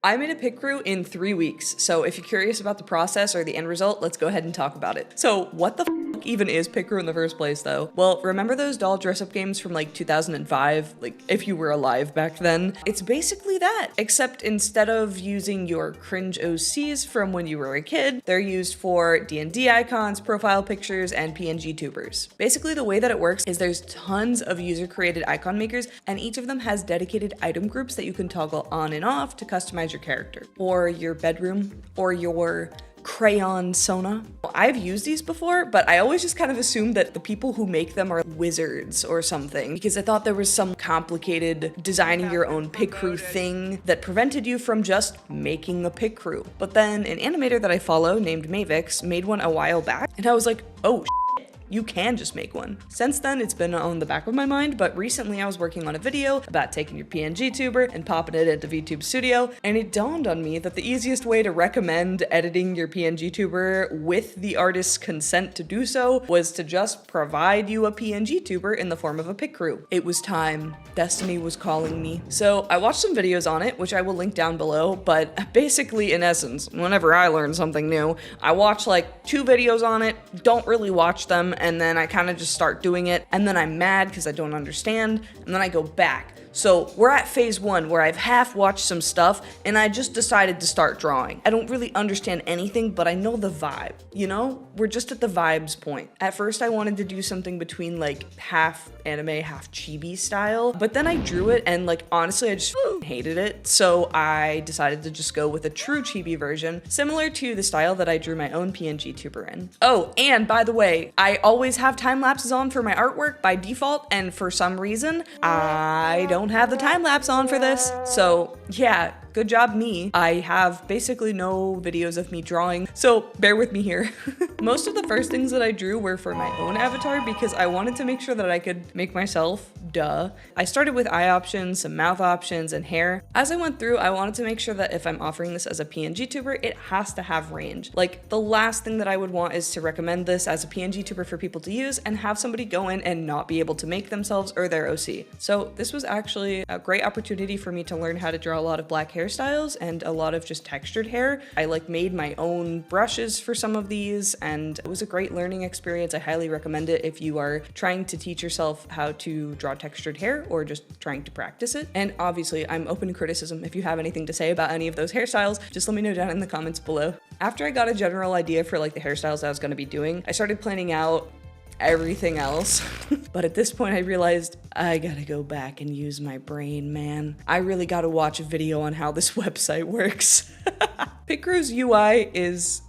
I made a Picrew in 3 weeks, so if you're curious about the process or the end result, let's go ahead and talk about it. So what the f even is Picrew in the first place though? Well, remember those doll dress-up games from like 2005? Like, if you were alive back then? It's basically that, except instead of using your cringe OCs from when you were a kid, they're used for D&D icons, profile pictures, and PNGTubers. Basically, the way that it works is there's tons of user-created icon makers, and each of them has dedicated item groups that you can toggle on and off to customize your character, or your bedroom, or your crayon Sona. I've used these before, but I always just kind of assumed that the people who make them are wizards or something, because I thought there was some complicated designing your own Picrew thing that prevented you from just making a Picrew. But then an animator that I follow named Mavix made one a while back, and I was like, oh you can just make one. Since then, it's been on the back of my mind, but recently I was working on a video about taking your PNGTuber and popping it into VTubeStudio, and it dawned on me that the easiest way to recommend editing your PNGTuber with the artist's consent to do so was to just provide you a PNGTuber in the form of a Picrew. It was time. Destiny was calling me. So I watched some videos on it, which I will link down below, but basically, in essence, whenever I learn something new, I watch like 2 videos on it, don't really watch them, and then I kind of just start doing it, and then I'm mad because I don't understand, and then I go back. So we're at phase 1 where I've half watched some stuff and I just decided to start drawing. I don't really understand anything, but I know the vibe, you know? We're just at the vibes point. At first I wanted to do something between like half anime, half chibi style, but then I drew it and like honestly I just hated it. So I decided to just go with a true chibi version, similar to the style that I drew my own PNGTuber in. Oh, and by the way, I always have time lapses on for my artwork by default, and for some reason, I don't have the time lapse on for this. So yeah, good job me. I have basically no videos of me drawing, so bear with me here. Most of the first things that I drew were for my own avatar because I wanted to make sure that I could make myself, duh. I started with eye options, some mouth options, and hair. As I went through, I wanted to make sure that if I'm offering this as a PNGTuber, it has to have range. Like, the last thing that I would want is to recommend this as a PNGTuber for people to use and have somebody go in and not be able to make themselves or their OC. So this was actually a great opportunity for me to learn how to draw a lot of black hairstyles and a lot of just textured hair. I like made my own brushes for some of these, and it was a great learning experience. I highly recommend it if you are trying to teach yourself how to draw textured hair or just trying to practice it. And obviously, I'm open to criticism. If you have anything to say about any of those hairstyles, just let me know down in the comments below. After I got a general idea for like the hairstyles I was going to be doing, I started planning out everything else. But at this point I realized I gotta go back and use my brain, man. I really gotta watch a video on how this website works. Picrew's UI is,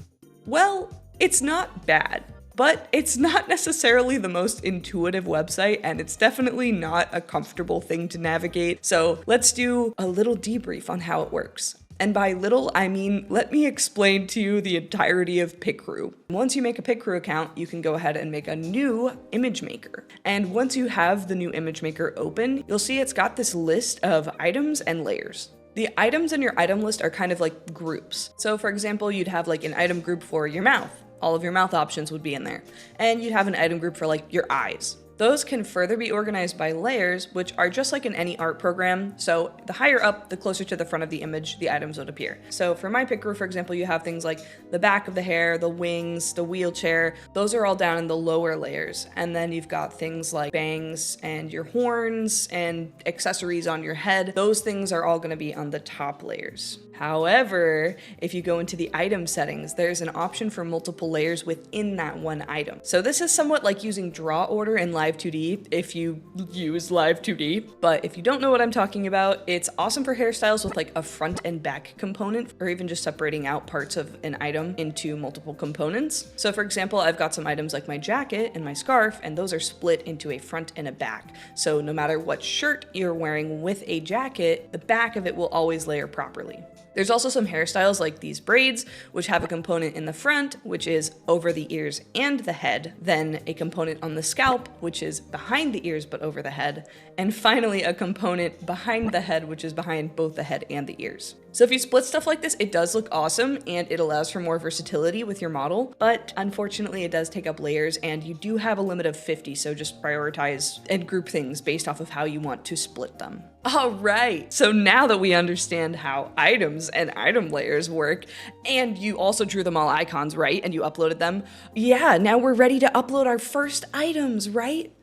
well, it's not bad, but it's not necessarily the most intuitive website, and it's definitely not a comfortable thing to navigate. So let's do a little debrief on how it works. And by little, I mean, let me explain to you the entirety of Picrew. Once you make a Picrew account, you can go ahead and make a new image maker. And once you have the new image maker open, you'll see it's got this list of items and layers. The items in your item list are kind of like groups. So for example, you'd have like an item group for your mouth. All of your mouth options would be in there. And you'd have an item group for like your eyes. Those can further be organized by layers, which are just like in any art program. So the higher up, the closer to the front of the image the items would appear. So for my Picrew, for example, you have things like the back of the hair, the wings, the wheelchair. Those are all down in the lower layers. And then you've got things like bangs and your horns and accessories on your head. Those things are all going to be on the top layers. However, if you go into the item settings, there's an option for multiple layers within that one item. So this is somewhat like using draw order in Live 2D if you use Live 2D. But if you don't know what I'm talking about, it's awesome for hairstyles with like a front and back component, or even just separating out parts of an item into multiple components. So for example, I've got some items like my jacket and my scarf, and those are split into a front and a back. So no matter what shirt you're wearing with a jacket, the back of it will always layer properly. There's also some hairstyles like these braids, which have a component in the front, which is over the ears and the head, then a component on the scalp, which is behind the ears but over the head, and finally a component behind the head, which is behind both the head and the ears. So if you split stuff like this, it does look awesome and it allows for more versatility with your model, but unfortunately it does take up layers and you do have a limit of 50, so just prioritize and group things based off of how you want to split them. All right, so now that we understand how items and item layers work, and you also drew them all icons, right? And you uploaded them, yeah, now we're ready to upload our first items, right?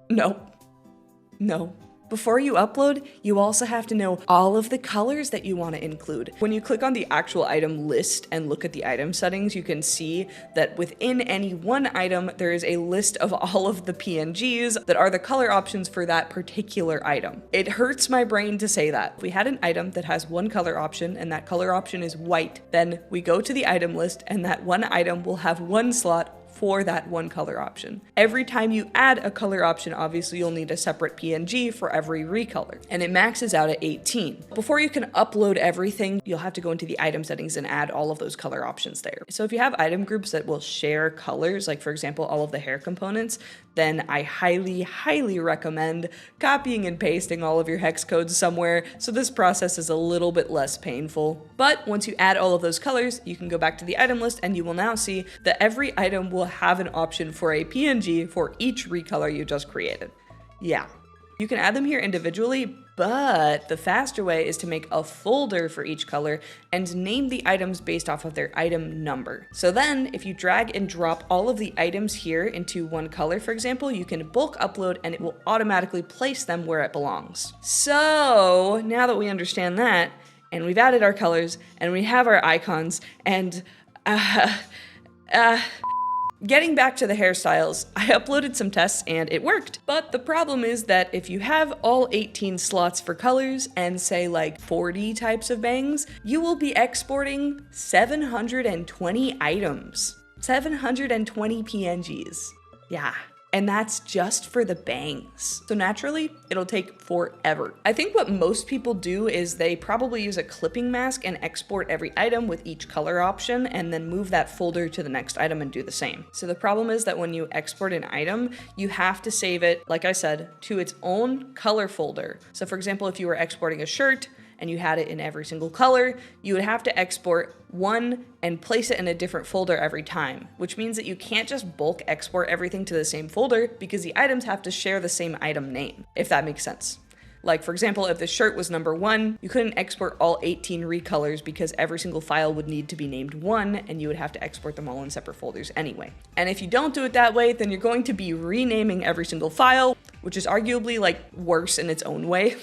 No. Before you upload, you also have to know all of the colors that you want to include. When you click on the actual item list and look at the item settings, you can see that within any one item, there is a list of all of the PNGs that are the color options for that particular item. It hurts my brain to say that. If we had an item that has one color option and that color option is white, then we go to the item list and that one item will have one slot for that one color option. Every time you add a color option, obviously you'll need a separate PNG for every recolor, and it maxes out at 18. Before you can upload everything, you'll have to go into the item settings and add all of those color options there. So if you have item groups that will share colors, like for example, all of the hair components, then I highly recommend copying and pasting all of your hex codes somewhere, so this process is a little bit less painful. But once you add all of those colors, you can go back to the item list and you will now see that every item will have an option for a PNG for each recolor you just created. Yeah. You can add them here individually, but the faster way is to make a folder for each color and name the items based off of their item number. So then if you drag and drop all of the items here into one color, for example, you can bulk upload and it will automatically place them where it belongs. So now that we understand that, and we've added our colors and we have our icons and getting back to the hairstyles, I uploaded some tests and it worked. But the problem is that if you have all 18 slots for colors and say like 40 types of bangs, you will be exporting 720 items. 720 PNGs. Yeah. And that's just for the bangs. So naturally, it'll take forever. I think what most people do is they probably use a clipping mask and export every item with each color option and then move that folder to the next item and do the same. So the problem is that when you export an item, you have to save it, like I said, to its own color folder. So for example, if you were exporting a shirt, and you had it in every single color, you would have to export one and place it in a different folder every time, which means that you can't just bulk export everything to the same folder because the items have to share the same item name, if that makes sense. Like for example, if the shirt was number 1, you couldn't export all 18 recolors because every single file would need to be named 1 and you would have to export them all in separate folders anyway. And if you don't do it that way, then you're going to be renaming every single file, which is arguably like worse in its own way.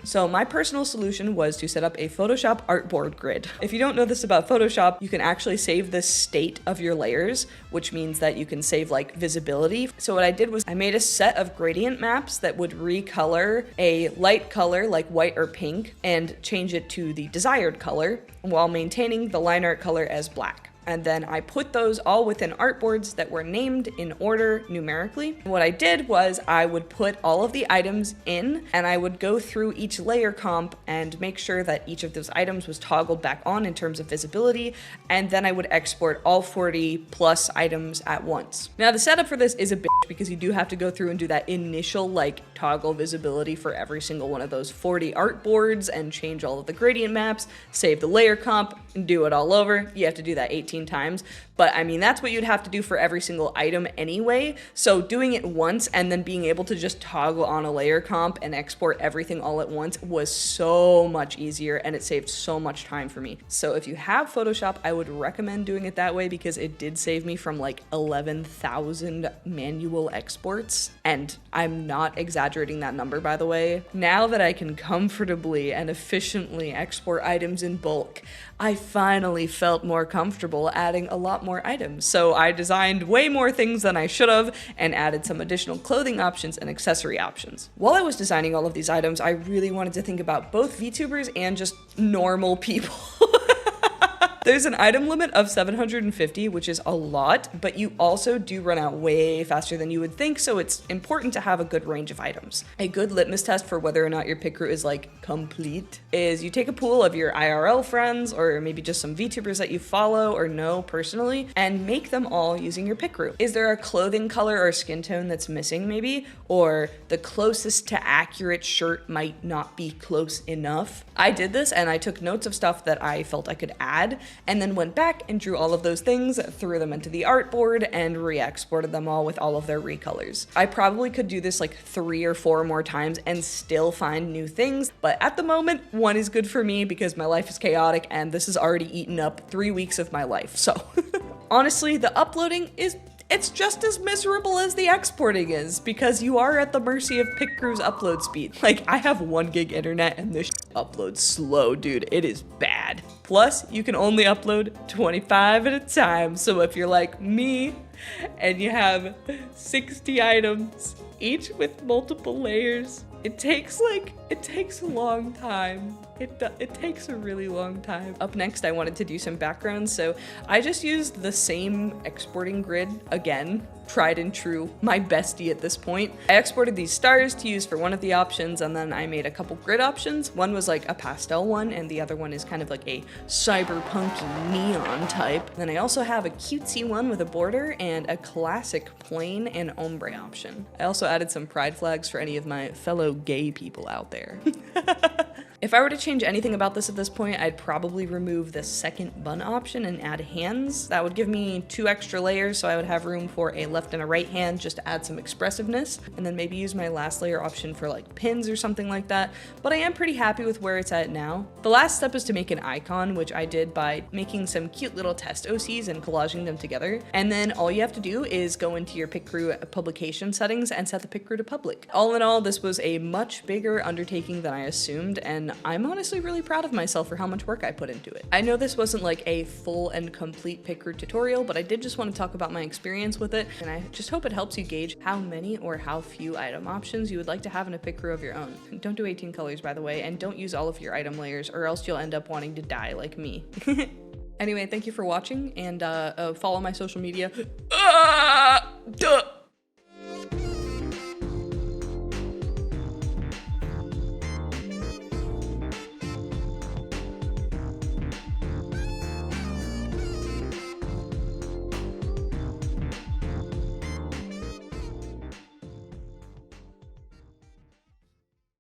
So my personal solution was to set up a Photoshop artboard grid. If you don't know this about Photoshop, you can actually save the state of your layers, which means that you can save like visibility. So what I did was I made a set of gradient maps that would recolor a light color like white or pink and change it to the desired color while maintaining the line art color as black. And then I put those all within artboards that were named in order numerically. And what I did was I would put all of the items in and I would go through each layer comp and make sure that each of those items was toggled back on in terms of visibility. And then I would export all 40 plus items at once. Now the setup for this is a bitch because you do have to go through and do that initial like toggle visibility for every single one of those 40 artboards and change all of the gradient maps, save the layer comp, and do it all over. You have to do that 18 times, but I mean that's what you'd have to do for every single item anyway, so doing it once and then being able to just toggle on a layer comp and export everything all at once was so much easier and it saved so much time for me. So if you have Photoshop, I would recommend doing it that way because it did save me from like 11,000 manual exports, and I'm not exaggerating that number, by the way. Now that I can comfortably and efficiently export items in bulk, I finally felt more comfortable adding a lot more items. So I designed way more things than I should have and added some additional clothing options and accessory options. While I was designing all of these items, I really wanted to think about both VTubers and just normal people. There's an item limit of 750, which is a lot, but you also do run out way faster than you would think, so it's important to have a good range of items. A good litmus test for whether or not your Picrew is like complete is you take a pool of your IRL friends, or maybe just some VTubers that you follow or know personally, and make them all using your Picrew. Is there a clothing color or skin tone that's missing maybe? Or the closest to accurate shirt might not be close enough? I did this and I took notes of stuff that I felt I could add, and then went back and drew all of those things, threw them into the artboard, and re-exported them all with all of their recolors. I probably could do this like 3 or 4 more times and still find new things, but at the moment, 1 is good for me because my life is chaotic and this has already eaten up 3 weeks of my life, so. Honestly, the uploading it's just as miserable as the exporting is, because you are at the mercy of Picrew's upload speed. Like, I have 1 gig internet and this uploads slow, dude. It is bad. Plus, you can only upload 25 at a time. So if you're like me and you have 60 items, each with multiple layers, it takes a long time. It takes a really long time. Up next, I wanted to do some backgrounds, so I just used the same exporting grid again, tried and true, my bestie at this point. I exported these stars to use for one of the options, and then I made a couple grid options. One was like a pastel one, and the other one is kind of like a cyberpunky neon type. Then I also have a cutesy one with a border and a classic plain and ombre option. I also added some pride flags for any of my fellow gay people out there. If I were to change anything about this at this point, I'd probably remove the second bun option and add hands. That would give me 2 extra layers, so I would have room for a left and a right hand just to add some expressiveness, and then maybe use my last layer option for like pins or something like that, but I am pretty happy with where it's at now. The last step is to make an icon, which I did by making some cute little test OCs and collaging them together, and then all you have to do is go into your Picrew publication settings and set the Picrew to public. All in all, this was a much bigger undertaking than I assumed, and I'm honestly really proud of myself for how much work I put into it. I know this wasn't like a full and complete Picrew tutorial, but I did just want to talk about my experience with it, and I just hope it helps you gauge how many or how few item options you would like to have in a Picrew of your own. Don't do 18 colors, by the way, and don't use all of your item layers, or else you'll end up wanting to die like me. Anyway, thank you for watching, and follow my social media.